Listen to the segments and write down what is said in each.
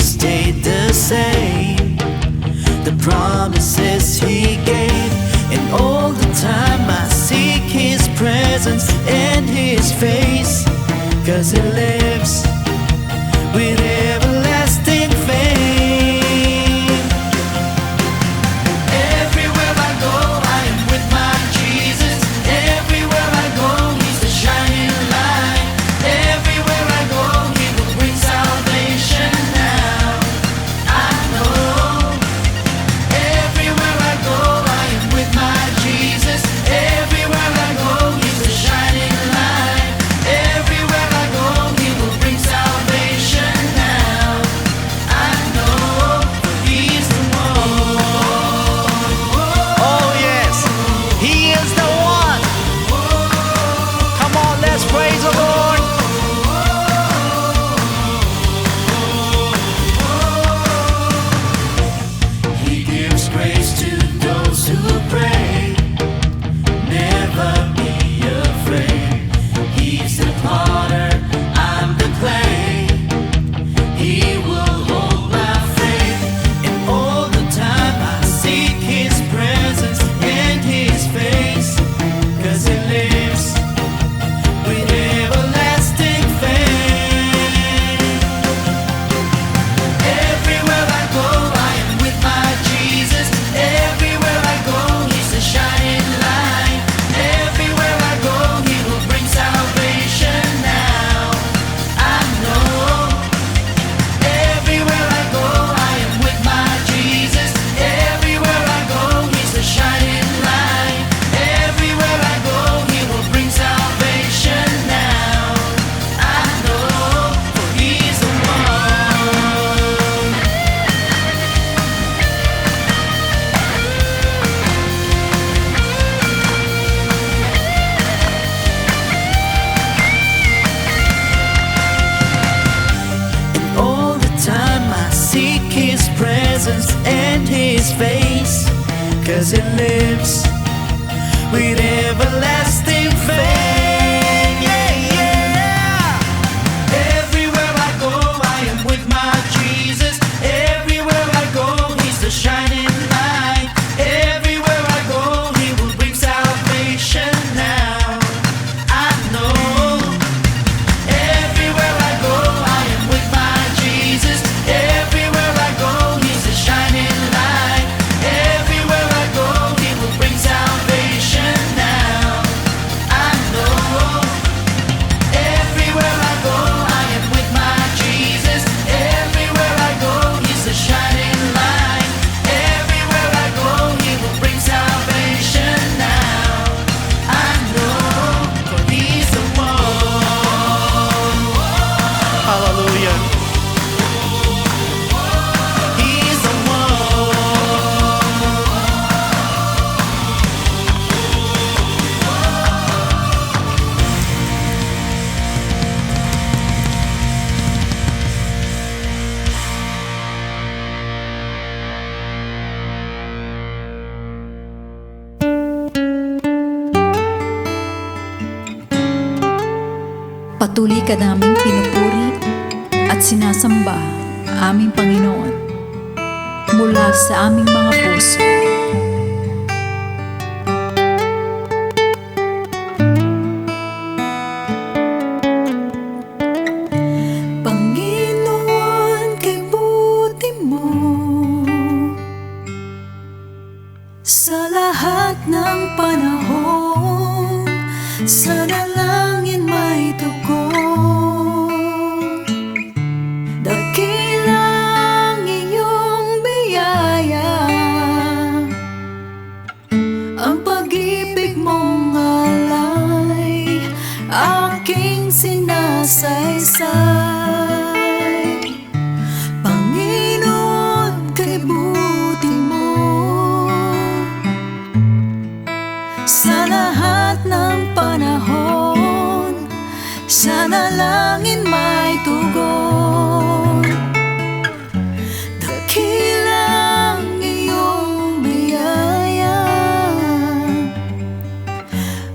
stayed the same. The promises He gave, and all the time I seek His presence and His face, 'cause He lives with everlasting fame. Everywhere I go, I am with my Jesus. Everywhere I go, He's the shining light. Everywhere I go, He will bring salvation now. I know. Everywhere I go, I am with my Jesus. Everywhere I go, He's the shining light. Everywhere I go, He will bring salvation now. I know He's the one. Oh yes, He is the one. Come on, let's praise the Lord. He gives grace to those who pray. Never be afraid. He's the potter, I'm the clay. He will hold my faith, and all the time I seek His presence and His face, 'cause He lives with everlasting fame. Everywhere I go, I am with my Jesus. Everywhere I go, He's the shining light. Everywhere I go, He will bring salvation now. I know. Everywhere I go, I am with my Jesus. Everywhere I go, He's the shining light. Everywhere I go, He will bring salvation now. I know, for He's the one. And all the time I seek His presence and His face, 'cause He lives with everlasting fame. Yeah, yeah. Everywhere I go, I am with my Jesus. Everywhere I go, He's the shining light. Everywhere I go, He will bring salvation now. I know. Everywhere I go, I am with my Jesus. Everywhere I go, He's the shining light. Everywhere I go, He will bring salvation now. I know. Everywhere I go, I am with my Jesus. Everywhere I go, He's the shining light. Everywhere I go, He will bring salvation now. I know, for He's the one. Hallelujah. He's the one. Patuloy ka naming pinupuri at sinasamba, aming Panginoon, mula sa aming mga puso. Panginoon, kay buti mo sa lahat ng panahon, sa dalangin may tugon. Dakilang iyong biyaya, ang pag-ibig mong alay, aking sinasaysay. Panginoon, kay buti mo sa lahat ng panahon, sa dalangin may tugon. Dakilang iyong biyaya,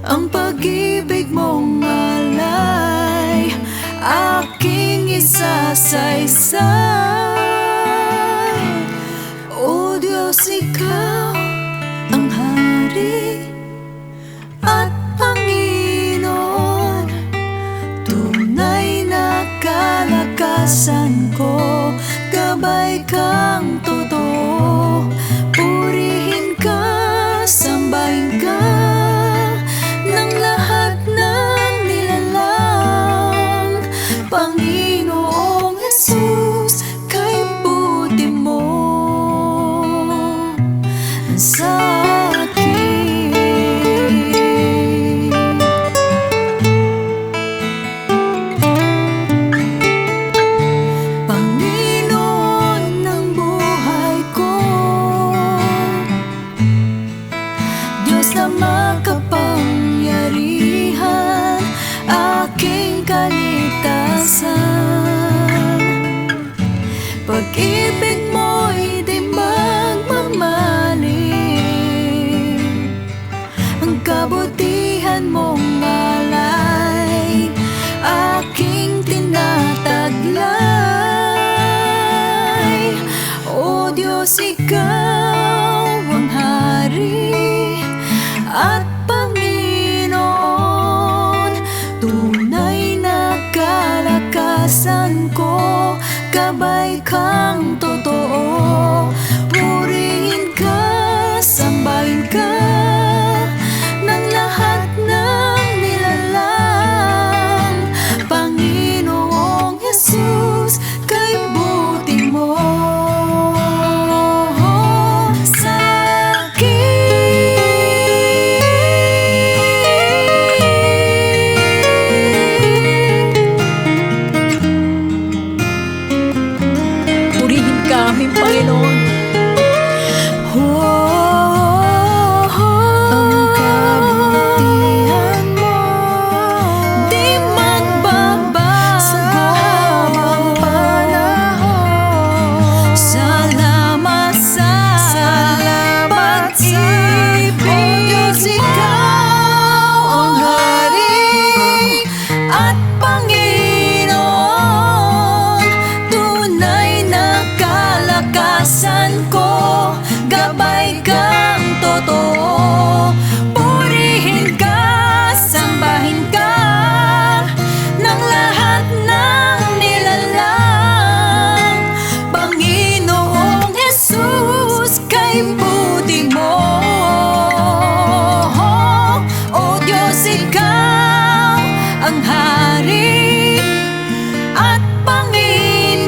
ang pag-ibig mong alay, aking isasaysay. gabay kang totoo. Purihin ka, sambahin ka ng lahat ng nilalang. Panginoong Jesus, kay buti mo sa akin. Panginoon ng buhay ko, Diyos na makapangyarihan, aking kaligtasan. Pag-ibig mo'y di magmamaling, ang kabutihan mong alay aking tinataglay. O Diyos, ikaw ang hari at Panginoon, tunay na kalakasan ko, gabay kang totoo. Purihin ka, sambahin ka ng lahat ng nilalang. Panginoong Jesus, kay buti mo sa akin. Purihin ka, aming Panginoon. Ang kabutihan mo di magbabago habang panahon. Salamat sa pag-ibig. O Diyos, ikaw ang hari at Panginoon, tunay na kalakasan ko, gabay kang totoo. Purihin ka, sambahin ka ng lahat ng nilalang. Panginoong Jesus, kay buti mo. O Diyos, ikaw ang hari at Panginoon,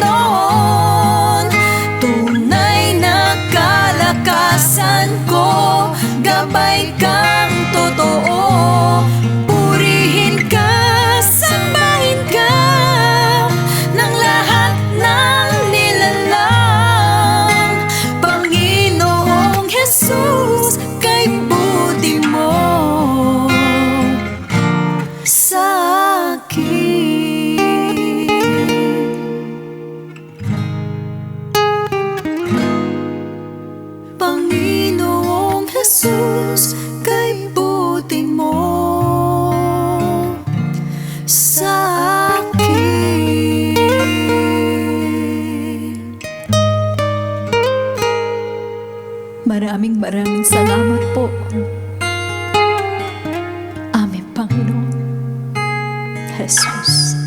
tunay na kalakasan ko, gabay kang totoo. Purihin ka, sambahin ka ng lahat ng nilalang. Panginoong Jesus, kay buti mo sa akin. Panginoong Jesus, kay buti mo sa akin. Maraming salamat po, aming Panginoon Jesus.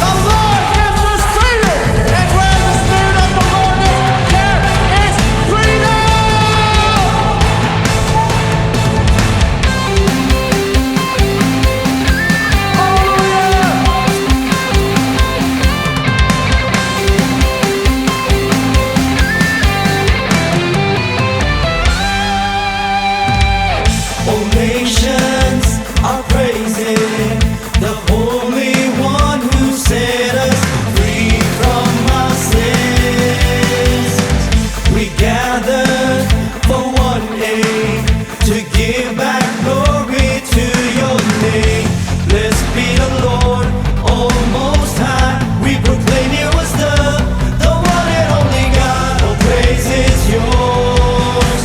The Lord is seated, and where the Spirit of the Lord is, there is freedom. All nations are praising the Holy One who set us free from our sins. We gather for one aim, to give back glory to your name. Blessed be the Lord, oh Most High. We proclaim you as the one and only God. All praise is yours.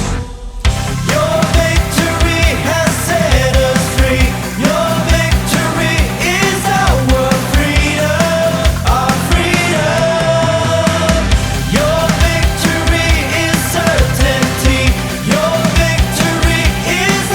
Your victory has set us free. Your victory is our freedom, our freedom. Your victory is certainty. Your victory is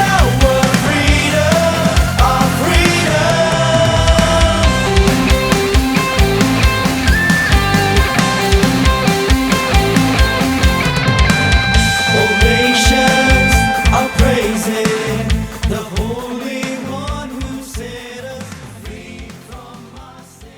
the Holy One who set us free from our sin.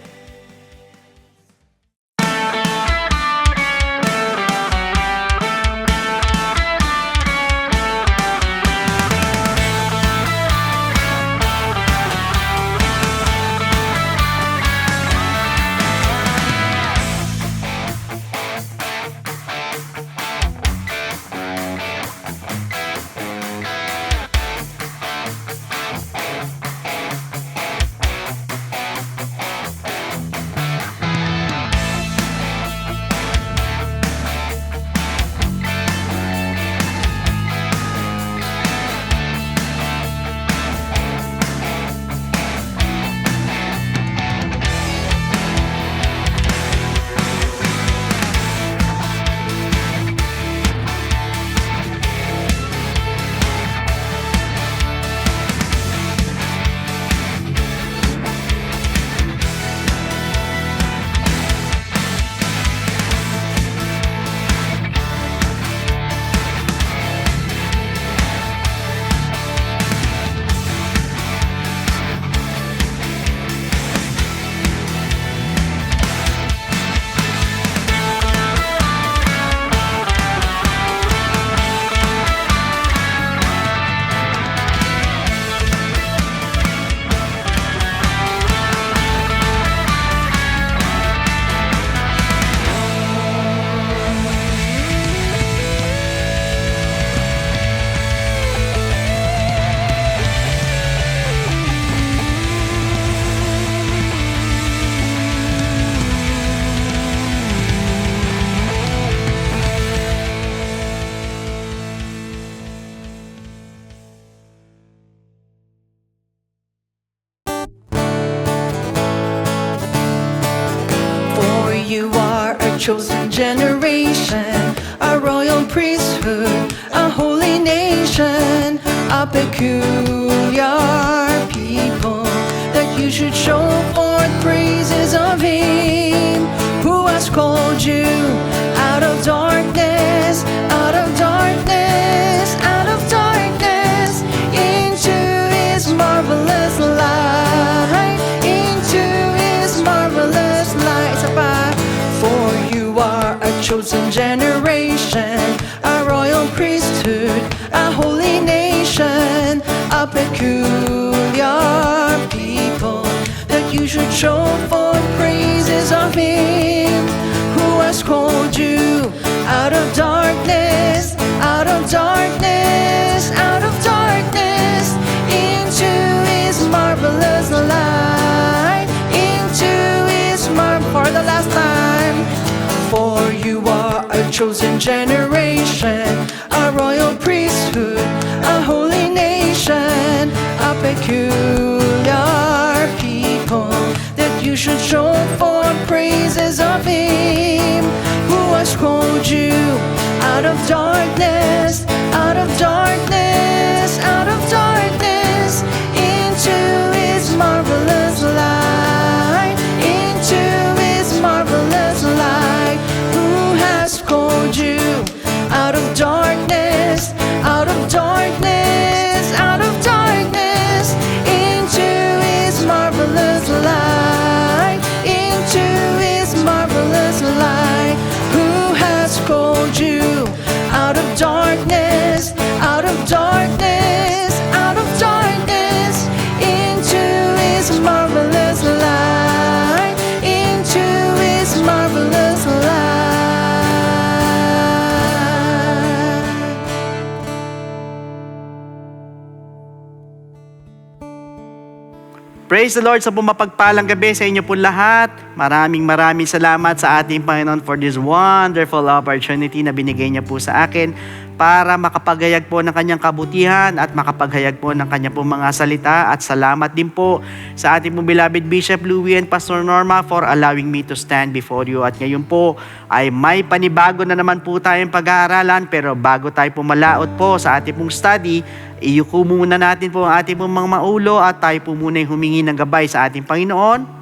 For you are a chosen generation, a royal priesthood, a holy nation, a peculiar people, that you should show forth praises of Him who has called you out of darkness, out of darkness, out of darkness, into His marvelous light, into His marvelous light. For you are a chosen generation, a royal priesthood, a holy nation, a peculiar people, that you should show forth praises of Him who has called you out of darkness, out of darkness, out of darkness, into His marvelous light, into His for the last time. For you are a chosen generation, a royal priesthood, a holy nation, a peculiar people, that you should show forth praises of Him who has called you out of darkness, out of darkness, out of darkness, into His marvelous light, into His marvelous light. Who has called you out of darkness, out of darkness, out of darkness, into His marvelous light, into His marvelous light. Who has called you out of darkness, out of darkness, out of darkness, into His marvelous light, into His marvelous light. Praise the Lord sa pumapagpalang gabi sa inyo po lahat. Maraming salamat sa ating Panginoon for this wonderful opportunity na binigay niya po sa akin para makapaghayag po ng kanyang kabutihan at makapaghayag po ng kanyang po mga salita. At salamat din po sa ating pong beloved Bishop Louie and Pastor Norma for allowing me to stand before you. At ngayon po ay may panibago na naman po tayong pag-aaralan, pero bago tayo po malaot po sa ating pong study, iyuko muna natin po ang ating pong mga maulo at tayo po muna humingi ng gabay sa ating Panginoon.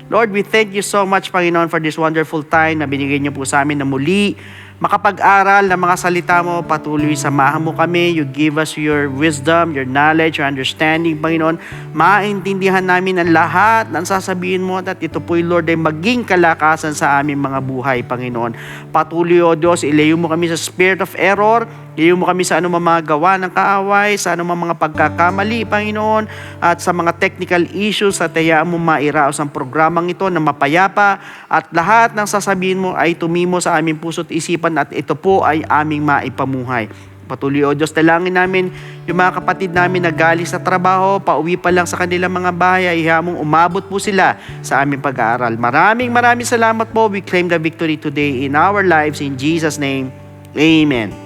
Lord, we thank you so much, Panginoon, for this wonderful time na binigay niyo po sa amin na muli makapag-aral ng mga salita mo. Patuloy, samahan mo kami. You give us your wisdom, your knowledge, your understanding, Panginoon. Maintindihan namin ang lahat ng sasabihin mo at ito po'y, Lord, ay maging kalakasan sa aming mga buhay, Panginoon. Patuloy, O Diyos, ilayo mo kami sa spirit of error. Ilayo mo kami sa anumang mga gawa ng kaaway, sa anumang mga pagkakamali, Panginoon, at sa mga technical issues at hayaan mo mairaos ang programang ito na mapayapa at lahat ng sasabihin mo ay tumimo sa aming puso't isipan at ito po ay aming maipamuhay. Patuloy, O Diyos, dalangin namin yung mga kapatid namin na galing sa trabaho, pauwi pa lang sa kanilang mga bahay, ay mong umabot po sila sa aming pag-aaral. Maraming salamat po. We claim the victory today in our lives. In Jesus' name, Amen.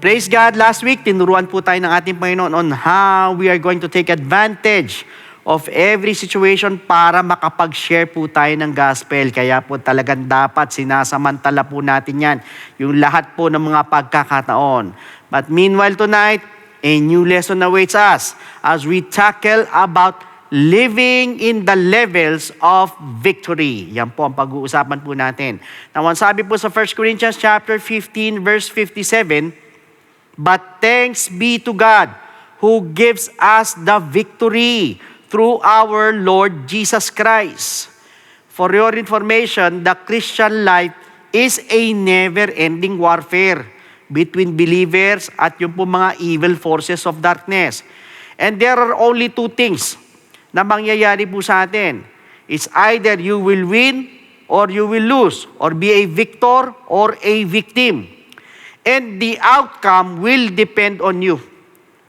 Praise God. Last week, tinuruan po tayo ng ating Panginoon on how we are going to take advantage of every situation para makapag-share po tayo ng gospel. Kaya po talagang dapat sinasamantala po natin yan, yung lahat po ng mga pagkakataon. But meanwhile tonight, a new lesson awaits us as we tackle about living in the levels of victory. Yan po ang pag-uusapan po natin. Now, ang sabi po sa 1 Corinthians chapter 15, verse 57, "But thanks be to God who gives us the victory through our Lord Jesus Christ." For your information, the Christian life is a never-ending warfare between believers at yung po mga evil forces of darkness. And there are only two things na mangyayari po sa atin. It's either you will win or you will lose, or be a victor or a victim. And the outcome will depend on you.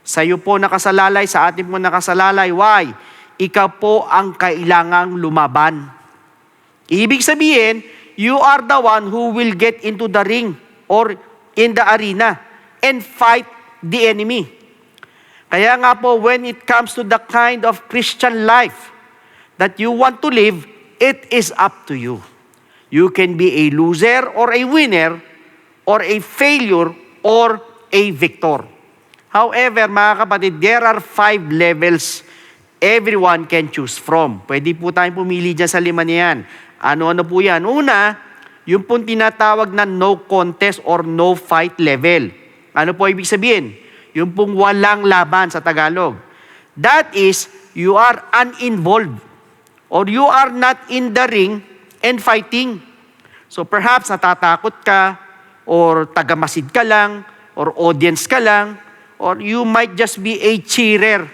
Sa iyo po nakasalalay, sa atin po nakasalalay. Why? Ikaw po ang kailangang lumaban. Ibig sabihin, you are the one who will get into the ring or in the arena and fight the enemy. Kaya nga po, when it comes to the kind of Christian life that you want to live, it is up to you. You can be a loser or a winner or a failure or a victor. However, mga kapatid, there are 5 levels everyone can choose from. Pwede po tayong pumili dyan sa 5 niyan. Ano-ano po yan? Una, yung pong tinatawag na no contest or no fight level. Ano po ibig sabihin? Yung pong walang laban sa Tagalog. That is, you are uninvolved or you are not in the ring and fighting. So perhaps natatakot ka or tagamasid ka lang or audience ka lang or you might just be a cheerer.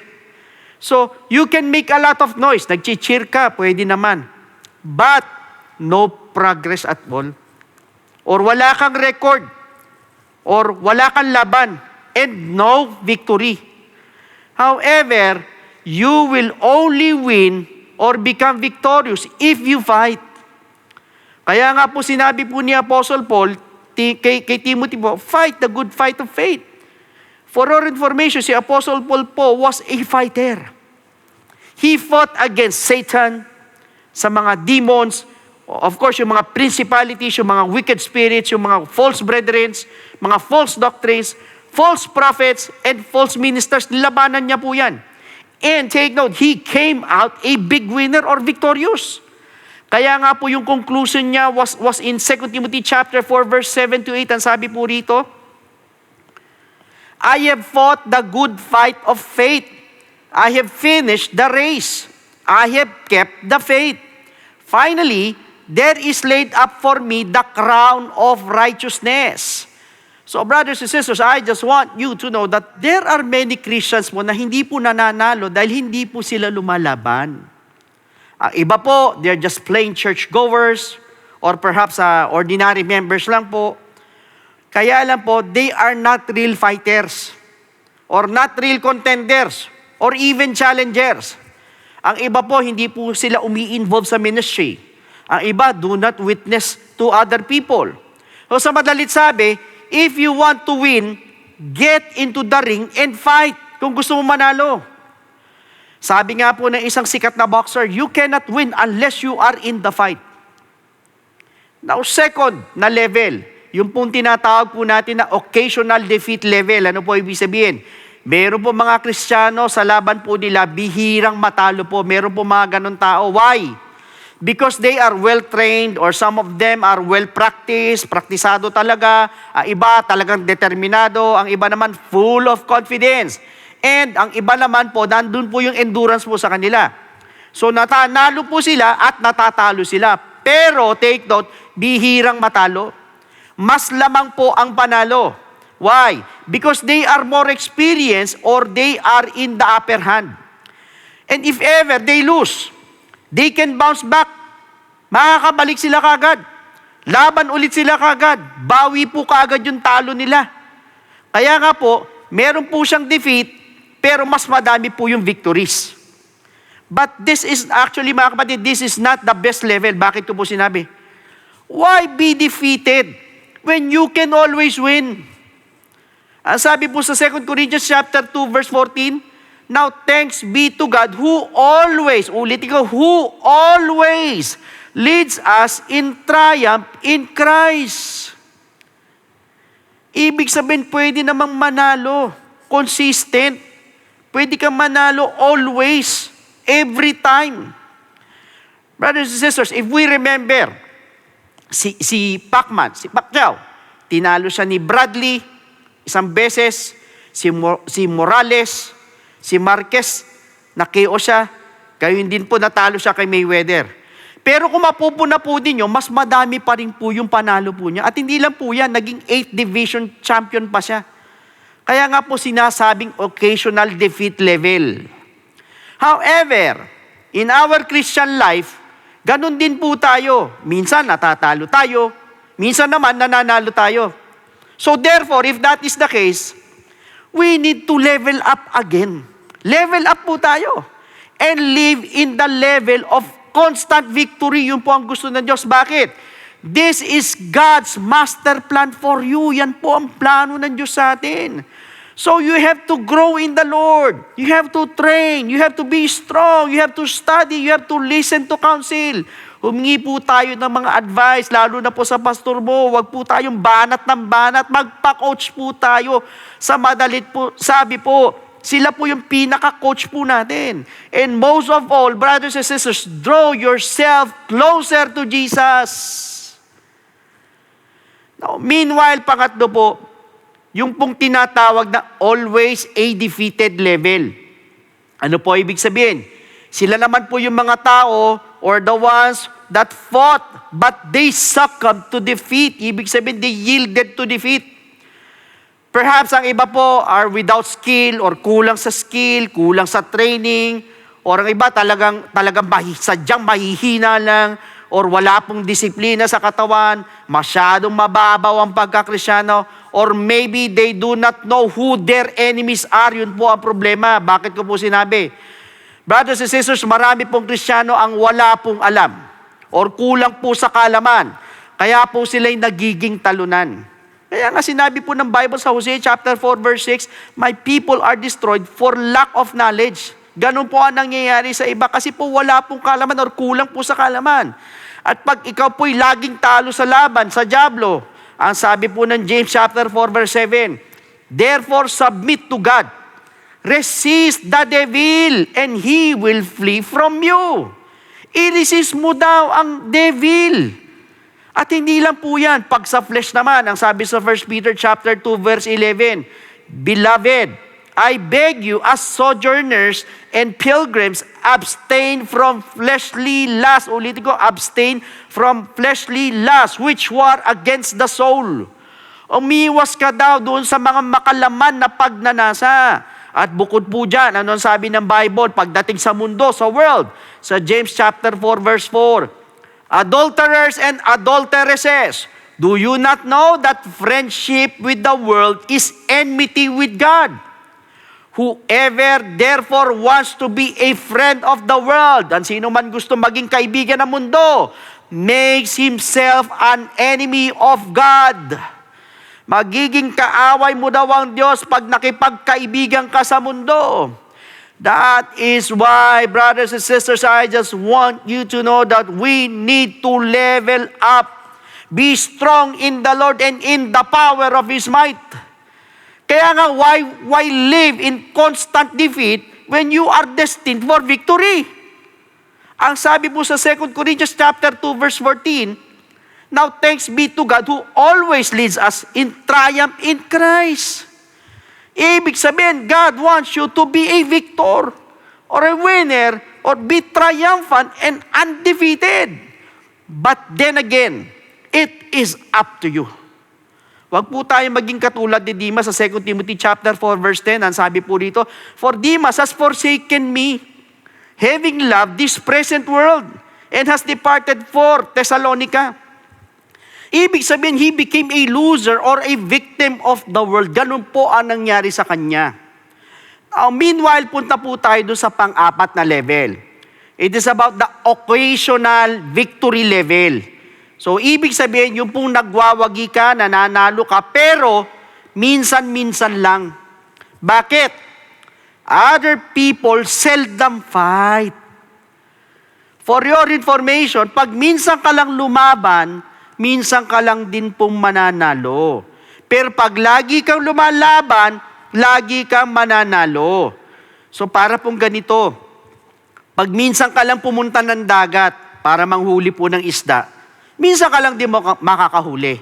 So, you can make a lot of noise. Nag-cheer ka, pwede naman. But, no progress at all. Or wala kang record. Or wala kang laban. And no victory. However, you will only win or become victorious if you fight. Kaya nga po sinabi po ni Apostle Paul kay Timothy po, fight the good fight of faith. For your information, si Apostle Paul po was a fighter. He fought against Satan, sa mga demons, of course, yung mga principalities, yung mga wicked spirits, yung mga false brethren, mga false doctrines, false prophets, and false ministers. Nilabanan niya po yan. And take note, he came out a big winner or victorious. Kaya nga po yung conclusion niya was in 2 Timothy chapter 4, verse 7 to 8. Ang sabi po rito, I have fought the good fight of faith. I have finished the race. I have kept the faith. Finally, there is laid up for me the crown of righteousness. So brothers and sisters, I just want you to know that there are many Christians po na hindi po nananalo dahil hindi po sila lumalaban. Ang iba po, they're just plain churchgoers or perhaps ordinary members lang po. Kaya lang po, they are not real fighters or not real contenders or even challengers. Ang iba po, hindi po sila umi-involve sa ministry. Ang iba, do not witness to other people. So sa madalit sabi, if you want to win, get into the ring and fight kung gusto mo manalo. Sabi nga po ng isang sikat na boxer, you cannot win unless you are in the fight. Now, second na level, yung pong tinatawag po natin na occasional defeat level. Ano po ibig sabihin? Meron po mga Kristiyano sa laban po nila, bihirang matalo po. Meron po mga ganun tao. Why? Because they are well-trained or some of them are well-practiced, praktisado talaga. Ang iba talagang determinado, ang iba naman full of confidence. And ang iba naman po, nandun po yung endurance po sa kanila. So natanalo po sila at natatalo sila. Pero take note, bihirang matalo. Mas lamang po ang panalo. Why? Because they are more experienced or they are in the upper hand. And if ever they lose, they can bounce back. Makakabalik sila kagad. Laban ulit sila kagad. Bawi po kagad yung talo nila. Kaya nga po, meron po siyang defeat, pero mas madami po yung victories. But this is actually, mga kapatid, this is not the best level. Bakit ko po sinabi? Why be defeated when you can always win? Ang sabi po sa 2 Corinthians chapter 2 verse 14, now thanks be to God who always, ulitin ko, who always leads us in triumph in Christ. Ibig sabihin, pwede namang manalo, consistent. Pwede kang manalo always, every time. Brothers and sisters, if we remember, si Pacquiao, tinalo siya ni Bradley isang beses, si Morales, si Marquez, na-KO siya, gayon din po natalo siya kay Mayweather. Pero kung mapupuna po din nyo, mas madami pa rin po yung panalo po niya. At hindi lang po yan, naging 8th division champion pa siya. Kaya nga po sinasabing occasional defeat level. However, in our Christian life, ganun din po tayo. Minsan natatalo tayo, minsan naman nananalo tayo. So therefore, if that is the case, we need to level up again. Level up po tayo. And live in the level of constant victory. Yun po ang gusto ng Diyos. Bakit? This is God's master plan for you. Yan po ang plano ng Diyos sa atin. So you have to grow in the Lord. You have to train. You have to be strong. You have to study. You have to listen to counsel. Humingi po tayo ng mga advice, lalo na po sa pastor mo. Huwag po tayong banat ng banat. Magpa-coach po tayo. Sa madalit po, sabi po, sila po yung pinaka-coach po natin. And most of all, brothers and sisters, draw yourself closer to Jesus. Now, meanwhile, pangatlo po, yung pong tinatawag na always a defeated level. Ano po ibig sabihin? Sila naman po yung mga tao or the ones that fought but they succumbed to defeat. Ibig sabihin, they yielded to defeat. Perhaps ang iba po are without skill or kulang sa skill, kulang sa training, or ang iba talagang sadyang mahihina lang, or wala pong disiplina sa katawan, masyadong mababaw ang pagkakristyano, or maybe they do not know who their enemies are. Yun po ang problema. Bakit ko po sinabi? Brothers and sisters, marami pong Kristiyano ang wala pong alam or kulang po sa kaalaman. Kaya po sila'y nagiging talunan. Kaya nga sinabi po ng Bible sa Hosea chapter 4 verse 6, my people are destroyed for lack of knowledge. Ganun po ang nangyayari sa iba kasi po wala pong kaalaman or kulang po sa kaalaman. At pag ikaw po'y laging talo sa laban, sa dyablo, ang sabi po ng James chapter 4 verse 7, therefore submit to God. Resist the devil and he will flee from you. I-resist mo daw ang devil. At hindi lang po yan. Pag sa flesh naman, ang sabi sa 1 Peter chapter 2 verse 11, beloved, I beg you as sojourners and pilgrims, abstain from fleshly lust. Ulitin ko, abstain from fleshly lust, which war against the soul. Umiwas ka daw doon sa mga makalaman na pagnanasa. At bukod po dyan, ano ang sabi ng Bible pagdating sa mundo, sa world? Sa James chapter 4 verse 4, adulterers and adulteresses, do you not know that friendship with the world is enmity with God? Whoever therefore wants to be a friend of the world, ang sino man gusto maging kaibigan ng mundo, makes himself an enemy of God. Magiging kaaway mo daw ang Diyos pag nakipagkaibigan ka sa mundo. That is why, brothers and sisters, I just want you to know that we need to level up. Be strong in the Lord and in the power of His might. Kaya nga, why live in constant defeat when you are destined for victory? Ang sabi po sa 2 Corinthians chapter 2 verse 14, now thanks be to God who always leads us in triumph in Christ. Ibig sabihin, God wants you to be a victor or a winner or be triumphant and undefeated. But then again, it is up to you. Huwag po tayo maging katulad ni Demas sa 2 Timothy chapter 4 verse 10. Ang sabi po rito, for Demas has forsaken me, having loved this present world, and has departed for Thessalonica. Ibig sabihin, he became a loser or a victim of the world. Ganun po ang nangyari sa kanya. Meanwhile, punta po tayo doon sa pang-apat na level. It is about the occasional victory level. So, ibig sabihin, yung pong nagwawagi ka, nananalo ka, pero minsan-minsan lang. Bakit? Other people seldom fight. For your information, pag minsan ka lang lumaban, minsan ka lang din pong mananalo. Pero pag lagi kang lumalaban, lagi kang mananalo. So para pong ganito, pag minsan ka lang pumunta ng dagat para manghuli po ng isda, minsan ka lang din makakahuli.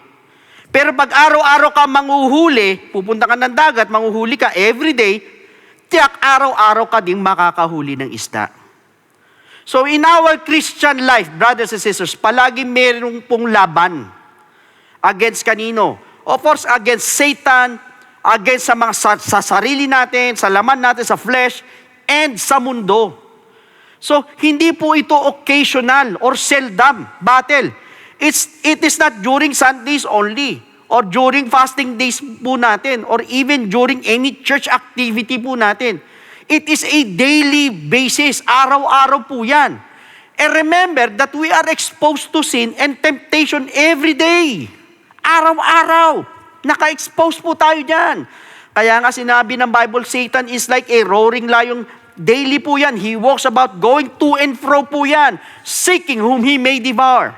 Pero pag araw-araw ka manghuhuli, pupunta ka ng dagat, manghuhuli ka everyday, tiyak araw-araw ka din makakahuli ng isda. So in our Christian life, brothers and sisters, palagi meron pong laban. Against kanino? Of course, against Satan, against sa mga sa sarili natin, sa laman natin, sa flesh, and sa mundo. So, hindi po ito occasional or seldom battle. It is not during Sundays only, or during fasting days po natin, or even during any church activity po natin. It is a daily basis. Araw-araw po yan. And remember that we are exposed to sin and temptation every day. Araw-araw. Naka-expose po tayo dyan. Kaya nga sinabi ng Bible, Satan is like a roaring lion. Daily po yan. He walks about going to and fro po yan, seeking whom he may devour.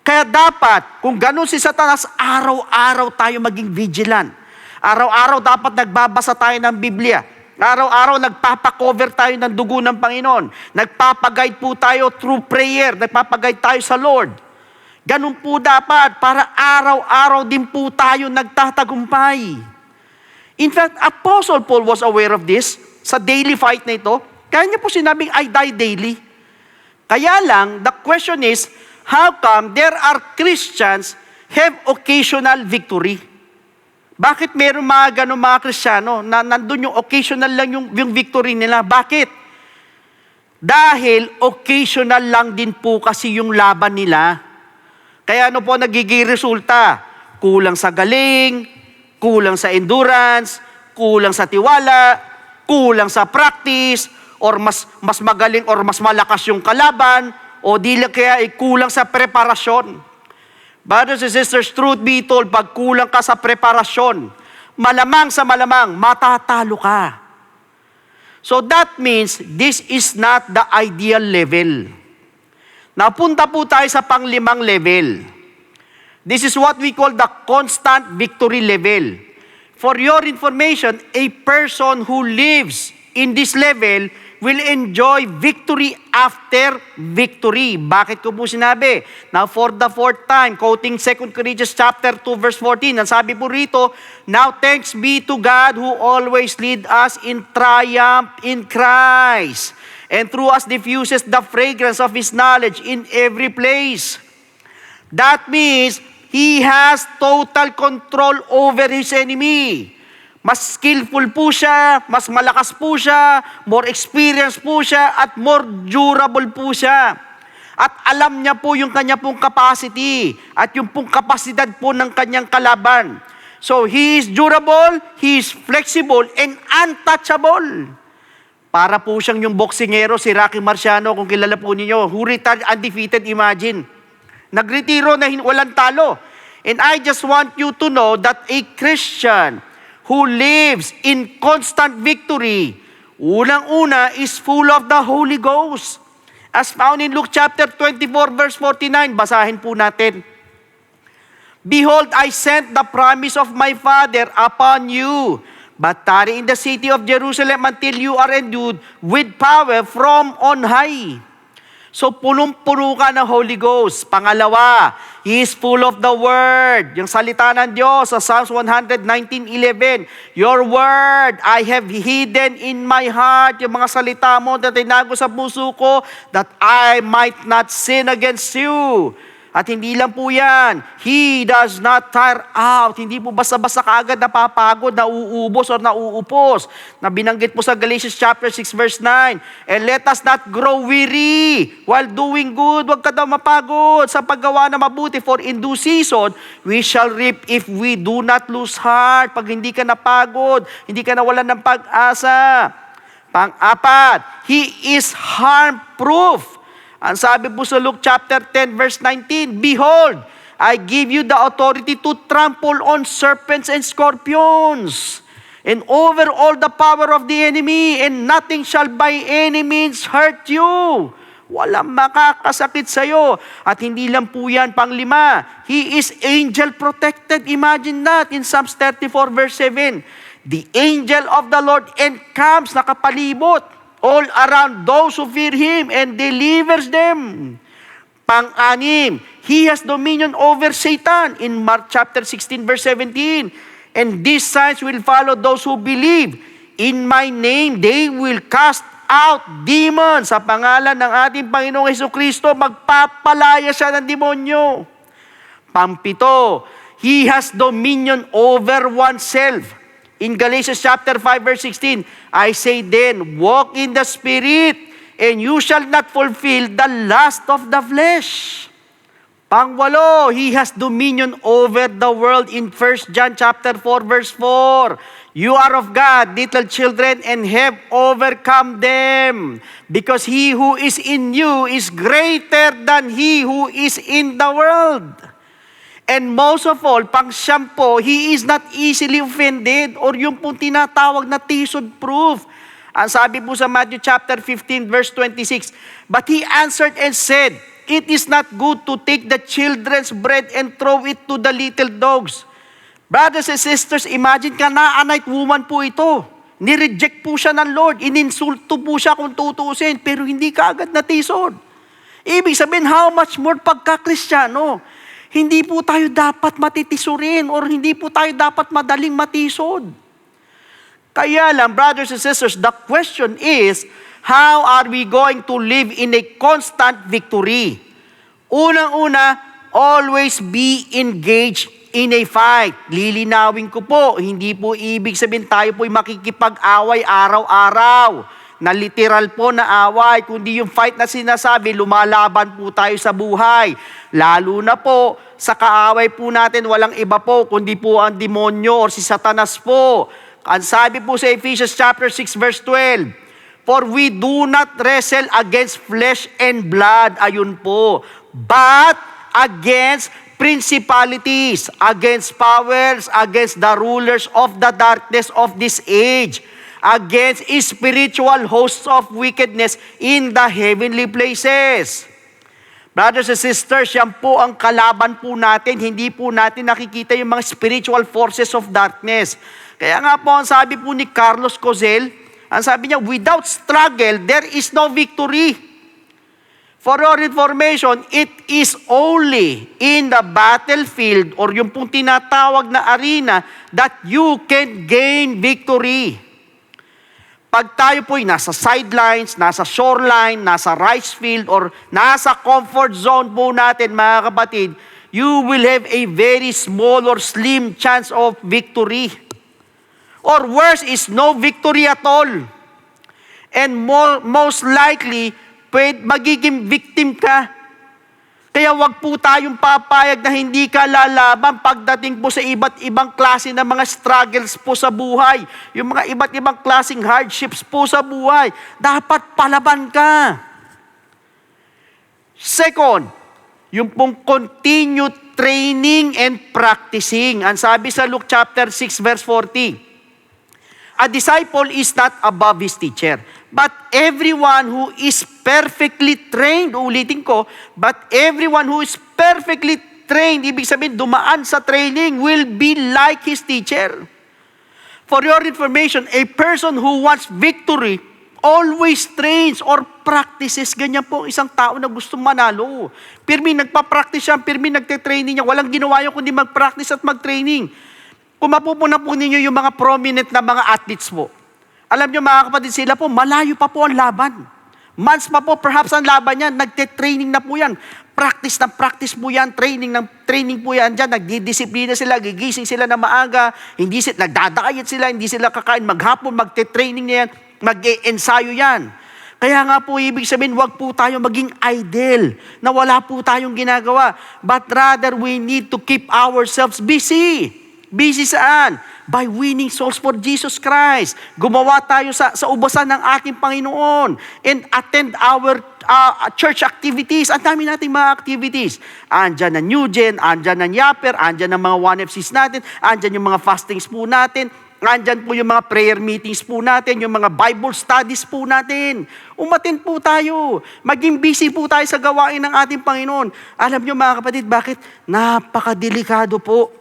Kaya dapat, kung ganun si Satanas, araw-araw tayo maging vigilant. Araw-araw dapat nagbabasa tayo ng Biblia. Araw-araw nagpapakover tayo ng dugo ng Panginoon. Nagpapaguide po tayo through prayer. Nagpapaguide tayo sa Lord. Ganun po dapat para araw-araw din po tayo nagtatagumpay. In fact, Apostle Paul was aware of this sa daily fight na ito. Kaya niya po sinabing, I die daily. Kaya lang, the question is, how come there are Christians have occasional victory? Bakit meron mga ganun mga Kristiyano na nandun yung occasional lang yung victory nila? Bakit? Dahil occasional lang din po kasi yung laban nila. Kaya ano po nagiging resulta? Kulang sa galing, kulang sa endurance, kulang sa tiwala, kulang sa practice, or mas magaling or mas malakas yung kalaban, o dili kaya kulang sa preparasyon. Brothers and sisters, truth be told, pag kulang ka sa preparasyon, malamang sa malamang, matatalo ka. So that means, this is not the ideal level. Napunta po tayo sa pang-5 level. This is what we call the constant victory level. For your information, a person who lives in this level will enjoy victory after victory. Bakit ko po sinabi? Now, for the 4th time, quoting 2 Corinthians chapter 2, verse 14, ang sabi po rito, now thanks be to God who always lead us in triumph in Christ, and through us diffuses the fragrance of His knowledge in every place. That means, He has total control over His enemy. Mas skillful po siya, mas malakas po siya, more experienced po siya, at more durable po siya. At alam niya po yung kanya pong capacity, at yung pong kapasidad po ng kanyang kalaban. So, he is durable, he is flexible, and untouchable. Para po siyang yung boksingero, si Rocky Marciano, kung kilala po ninyo, who retired undefeated, imagine. Nagretiro na walang talo. And I just want you to know that a Christian who lives in constant victory, unang-una is full of the Holy Ghost. As found in Luke chapter 24, verse 49, basahin po natin. Behold, I sent the promise of my Father upon you, but tarry in the city of Jerusalem until you are endued with power from on high. So, punong-puno ka ng Holy Ghost. Pangalawa, He is full of the Word. Yung salita ng Diyos sa Psalms 119:11, Your Word I have hidden in my heart. Yung mga salita mo na tinago sa puso ko, that I might not sin against you. At hindi lang po yan, He does not tire out. Hindi po basta-basta kaagad napapagod, nauubos or nauupos. Na binanggit po sa Galatians chapter 6 verse 9. And let us not grow weary while doing good. Huwag ka daw mapagod sa paggawa na mabuti. For in due season, we shall reap if we do not lose heart. Pag hindi ka napagod, hindi ka nawalan ng pag-asa. Pang-apat, He is harm-proof. Ang sabi po sa Luke chapter 10 verse 19, Behold, I give you the authority to trample on serpents and scorpions, and over all the power of the enemy, and nothing shall by any means hurt you. Walang makakasakit sa'yo. At hindi lang po yan, pang-lima, He is angel protected. Imagine that in Psalms 34 verse 7. The angel of the Lord encamps, nakapalibot all around those who fear Him and delivers them. Pang-anim, He has dominion over Satan in Mark chapter 16 verse 17. And these signs will follow those who believe. In my name, they will cast out demons. Sa pangalan ng ating Panginoong Jesucristo, magpapalaya siya ng demonyo. Pampito, He has dominion over oneself. In Galatians chapter 5 verse 16, I say then, walk in the Spirit, and you shall not fulfill the lust of the flesh. Pangwalo, He has dominion over the world in 1 John chapter 4 verse 4. You are of God, little children, and have overcome them, because He who is in you is greater than he who is in the world. And most of all, pang-siyam po, He is not easily offended, or yung pong tinatawag na tisod proof. Ang sabi po sa Matthew chapter 15 verse 26, But He answered and said, It is not good to take the children's bread and throw it to the little dogs. Brothers and sisters, imagine Canaanite woman po ito. Nireject po siya ng Lord. Ininsulto po siya kung tutuusin, pero hindi kaagad natisod. Ibig sabihin, how much more pagka-Kristyano? Hindi po tayo dapat matitisurin or hindi po tayo dapat madaling matisod. Kaya lang, brothers and sisters, the question is, how are we going to live in a constant victory? Unang-una, always be engaged in a fight. Lilinawin ko po, hindi po ibig sabihin tayo po'y makikipag-away araw-araw. Na literal po na away, kundi yung fight na sinasabi, lumalaban po tayo sa buhay. Lalo na po, sa kaaway po natin, walang iba po, kundi po ang demonyo or si Satanas po. Ang sabi po sa Ephesians chapter 6 verse 12, For we do not wrestle against flesh and blood, ayun po, but against principalities, against powers, against the rulers of the darkness of this age, against spiritual hosts of wickedness in the heavenly places. Brothers and sisters, yan po ang kalaban po natin. Hindi po natin nakikita yung mga spiritual forces of darkness. Kaya nga po, ang sabi po ni Carlos Cozel, ang sabi niya, without struggle, there is no victory. For your information, it is only in the battlefield or yung pong tinatawag na arena that you can gain victory. Pag tayo po'y nasa sidelines, nasa shoreline, nasa rice field, or nasa comfort zone po natin, mga kapatid, you will have a very small or slim chance of victory. Or worse is no victory at all. And most likely, magiging victim ka. Kaya wag po tayong papayag na hindi ka lalaban pagdating po sa iba't ibang klase ng mga struggles po sa buhay. Yung mga iba't ibang klaseng hardships po sa buhay. Dapat palaban ka. Second, yung pong continued training and practicing. Ang sabi sa Luke chapter 6 verse 40, A disciple is not above his teacher, but everyone who is perfectly trained, ulitin ko, but everyone who is perfectly trained, ibig sabihin dumaan sa training, will be like his teacher. For your information, a person who wants victory always trains or practices. Ganyan po isang tao na gusto manalo. Pirmi nagpa-practice siya, pirmi nagte-training niya. Walang ginawa yun kundi mag-practice at mag-training. Kung mapupuna po ninyo yung mga prominent na mga athletes po, alam nyo mga kapatid, sila po, malayo pa po ang laban. Months pa po, perhaps ang laban yan, nagte-training na po yan. Practice na practice po yan, training po yan dyan, nagdidisiplina sila, gigising sila na maaga, nagdadayat sila, hindi sila kakain maghapon, magte-training na yan, mag-e-ensayo yan. Kaya nga po, ibig sabihin, wag po tayo maging idle, na wala po tayong ginagawa. But rather, we need to keep ourselves busy. Busy saan? By winning souls for Jesus Christ. Gumawa tayo sa ubasan ng ating Panginoon and attend our church activities. Ang dami nating mga activities. Andyan ang New Gen, andyan ang Yapper, andyan ang mga 1FCs natin, andyan yung mga fastings po natin, andyan po yung mga prayer meetings po natin, yung mga Bible studies po natin. Umatin po tayo. Maging busy po tayo sa gawain ng ating Panginoon. Alam nyo mga kapatid, bakit? Napakadelikado po.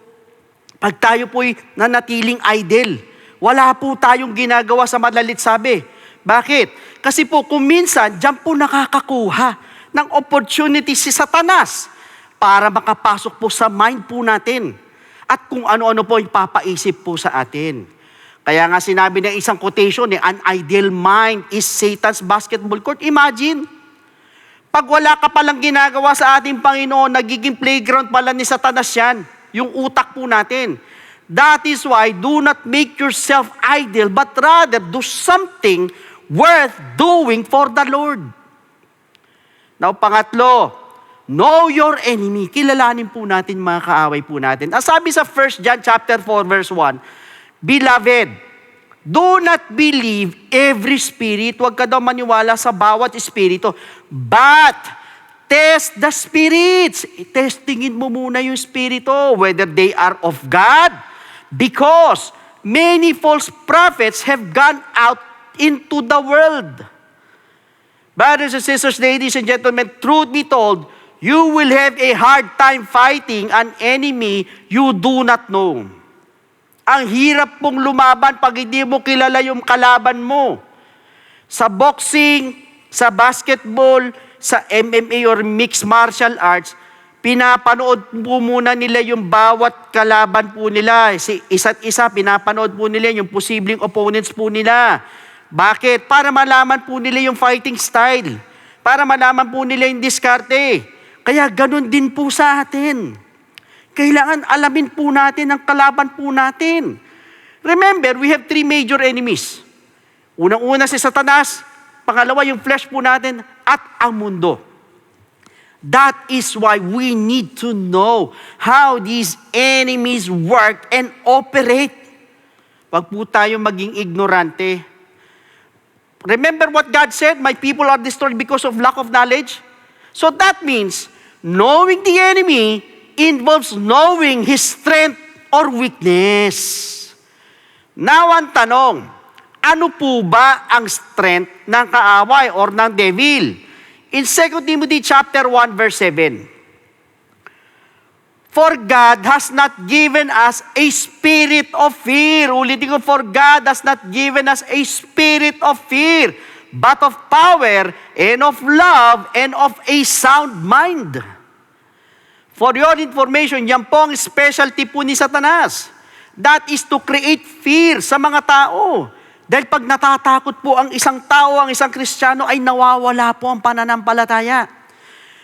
Pag tayo po'y nanatiling idle, wala po tayong ginagawa sa madalit sabi. Bakit? Kasi po kung minsan, diyan po nakakakuha ng opportunity si Satanas para makapasok po sa mind po natin at kung ano-ano po ipapaisip po sa atin. Kaya nga sinabi ng isang quotation, an idle mind is Satan's basketball court. Imagine, pag wala ka palang ginagawa sa ating Panginoon, nagiging playground pala ni Satanas yan. Yung utak po natin. That is why, do not make yourself idle, but rather do something worth doing for the Lord. Now, pangatlo, know your enemy. Kilalanin po natin mga kaaway po natin. Ang sabi sa 1 John chapter 4 verse 1, Beloved, do not believe every spirit. Huwag ka daw maniwala sa bawat espiritu. But test the spirits. Testingin mo muna yung spirito, whether they are of God, because many false prophets have gone out into the world. Brothers and sisters, ladies and gentlemen, truth be told, you will have a hard time fighting an enemy you do not know. Ang hirap pong lumaban pag hindi mo kilala yung kalaban mo. Sa boxing, sa basketball, sa MMA or mixed martial arts, pinapanood po muna nila yung bawat kalaban po nila. Isa't isa, pinapanood po nila yung posibleng opponents po nila. Bakit? Para malaman po nila yung fighting style. Para malaman po nila yung diskarte. Kaya ganun din po sa atin. Kailangan alamin po natin ang kalaban po natin. Remember, we have 3 major enemies. Unang-una si Satanas, pangalawa yung flesh po natin, at ang mundo. That is why we need to know how these enemies work and operate. Wag po tayo maging ignorante. Remember what God said, my people are destroyed because of lack of knowledge. So that means, knowing the enemy involves knowing his strength or weakness. Now ang tanong, ano po ba ang strength ng kaaway or ng devil? In 2 Timothy chapter 1 verse 7. For God has not given us a spirit of fear. Ulitin ko, for God has not given us a spirit of fear, but of power and of love and of a sound mind. For your information, yan po ang specialty po ni Satanas. That is to create fear sa mga tao. Dahil pag natatakot po ang isang tao, ang isang Kristiyano, ay nawawala po ang pananampalataya.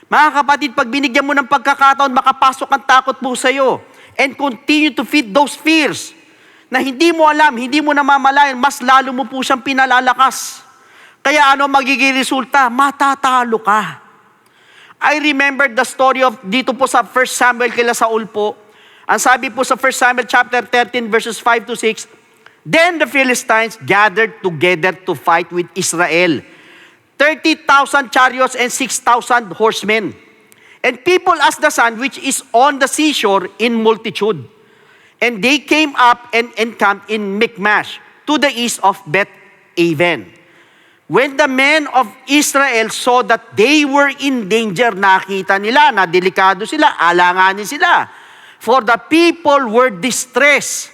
Mga kapatid, pag binigyan mo ng pagkakataon, makapasok ang takot po sa iyo and continue to feed those fears na hindi mo alam, hindi mo namamalayan, mas lalo mo po siyang pinalalakas. Kaya ano magiging resulta? Matatalo ka. I remember the story of dito po sa 1 Samuel kila Saul po. Ang sabi po sa 1 Samuel chapter 13 verses 5 to 6, Then the Philistines gathered together to fight with Israel. 30,000 chariots and 6,000 horsemen. And people as the sun which is on the seashore in multitude. And they came up and encamped in Michmash to the east of Beth-aven. When the men of Israel saw that they were in danger, nakita nila na delikado sila, alanganin sila. For the people were distressed.